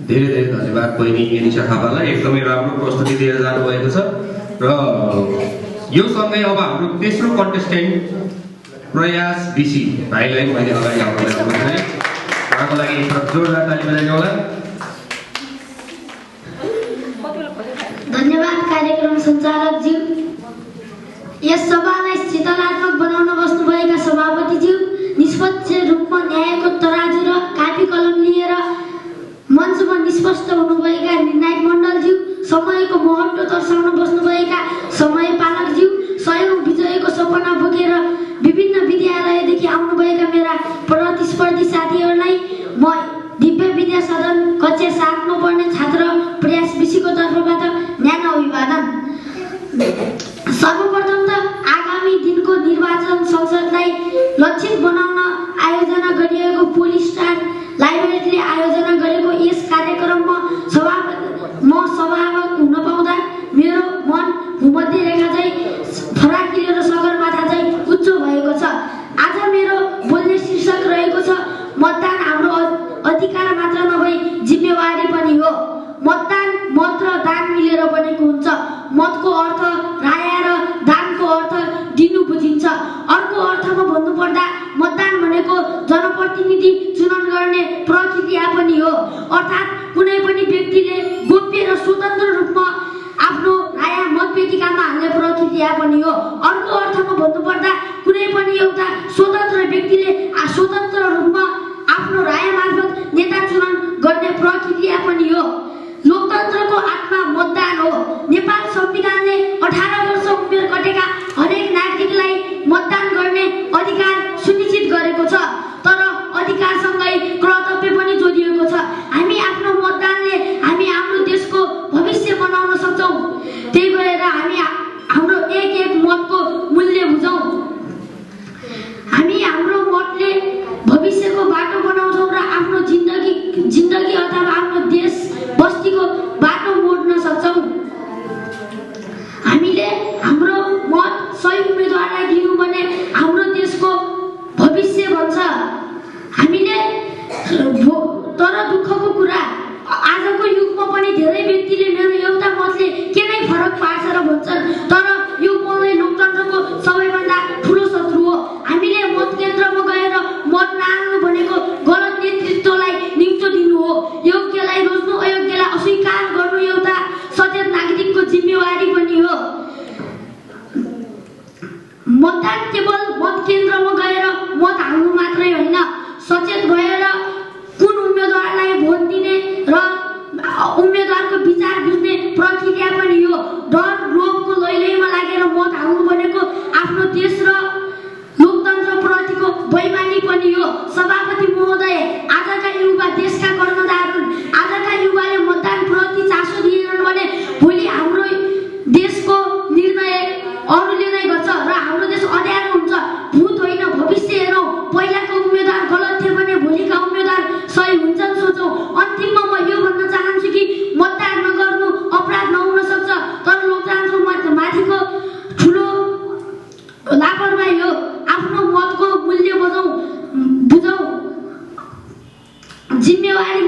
धेरै धेरै धन्यवाद बहिनी एनिसा थापालाई, एकदमै राम्रो प्रस्तुति दिएर जानुभएको छ। र यो सँगै अब हाम्रो तेस्रो कन्टेस्टेन्ट प्रयास बिसी भाइलाई मैले अगाडि आउनलाई अनुरोध गरेँ। उहाँको लागि एक जोरदार ताली बजाइदिनु होला। धन्यवाद कार्यक्रम सञ्चालकज्यू, यस सभालाई चेतनात्मक बनाउन बस्नुभएका सभापतिज्यू, निष्पक्ष रूपमा न्यायको तराजु र कापी कलम लिएर मञ्चमा निष्पष्ट हुनुभएका निर्णायक मण्डलज्यू, समयको महत्त्व दर्शाउन बस्नुभएका समय पालकज्यू, सयौं विजयको सपना बोकेर विभिन्न विद्यालयदेखि आउनुभएका मेरा प्रतिस्पर्धी साथीहरूलाई म दिव्य विद्या सदन कक्षा 7 मा पढ्ने छात्र प्रयास बिसीको तर्फबाट न्यानो अभिवादन। सर्वप्रथम त आगामी दिनको निर्वाचन संसदलाई लक्षित बनाउन आयोजना गरिएको पुलिस स्टार लाइब्रेरीले आयोजना गरेको यस कार्यक्रममा सभामुख हुन पाउँदा मेरो मन भूमध्य रेखा चाहिँ फराकिलो र सगरमाथा चाहिँ उच्च भएको छ। आज मेरो बोल्ने शीर्षक रहेको छ मतदान हाम्रो अधिकार मात्र नभई जिम्मेवारी पनि हो। मतदान मत र दान मिलेर बनेको हुन्छ। मतको अर्थ राया र दानको अर्थ दिनु बुझिन्छ। अर्को अर्थमा भन्नुपर्दा मतदान भनेको जनप्रतिनिधि चुनाव गर्ने प्रक्रिया पनि हो, अर्थात् कुनै पनि व्यक्तिले गोप्य र स्वतन्त्र रूपमा आफ्नो राया मतपेटिकामा हाल्ने प्रक्रिया पनि हो। अर्को अर्थमा भन्नुपर्दा कुनै पनि एउटा स्वतन्त्र व्यक्तिले स्वतन्त्र रूपमा आफ्नो राय मार्फत नेता चुनाव गर्ने प्रक्रिया पनि हो। लोकतन्त्रको आत्मा मतदान हो। नेपाल संविधानले 18 वर्ष उमेर कटेका हरेक नागरिकलाई मतदान गर्ने अधिकार सुनिश्चित गरेको छ, तर अधिकारसँगै कर्तव्य पनि जोडिएको छ। हामी आफ्नो मतदानले हामी हाम्रो देशको भविष्य बनाउन सक्छौँ। त्यही भएर हामी हाम्रो एक एक मतको मूल्य बुझौँ। हामी हाम्रो मतले भविष्यको बाटो बनाउँछौँ र आफ्नो जिन्दगी अथवा आफ्नो देश बस्तीको बाटो मोड्न सक्छौँ। हामीले हाम्रो मत सही उम्मेदवारलाई दियौँ भने हाम्रो देशको भविष्य बन्छ। हामीले तर दुःखको कुरा आजको युगमा पनि धेरै व्यक्तिले मेरो एउटा मतले के नै फरक पार्छ र भन्छन्, तर यो मतले लोकतन्त्रको सबैभन्दा ठुलो शत्रु हो। हामीले मत केन्द्रमा गएर मत नहाल्नु भनेको गलत नेतृत्वलाई निम्तो दिनु हो। योग्यलाई रोज्नु, अयोग्यलाई अस्वीकार गर्नु एउटा सचेत नागरिकको जिम्मेवारी पनि हो। मतदान केवल मत केन्द्रमा गएर मत हाल्नु मात्रै होइन, सचेत भएर कुन उम्मेदवारलाई भोट दिने र उम्मेदवारको विचार बुझ्ने प्रक्रिया पनि हो। डर लोभको लैलैमा लागेर मत हाल्नु भनेको आफ्नो देश र लोकतन्त्रप्रतिको बेइमानी पनि हो। सभापति महोदय, आजका युवा देशका कर्णधार हुन्। आजका युवाले मतदानप्रति चासो दिएनन् भने भोलि हाम्रो देशको निर्णय अरूले नै गर्छ र हाम्रो देश अँध्यारो हुन्छ। भूत होइन, भविष्य हेरौँ। पहिलाको उम्मेदवार गलत थियो भने भोलिका उम्मेदवार सही हुन्छन् सोचौँ। अन्तिममा म यो भन्न चाहन्छु कि मतदान नगर्नु अपराध नहुन सक्छ, तर लोकतन्त्रमाथिको ठुलो लापरवाही हो। आफ्नो मतको मूल्य बुझौँ। जिम्मेवारी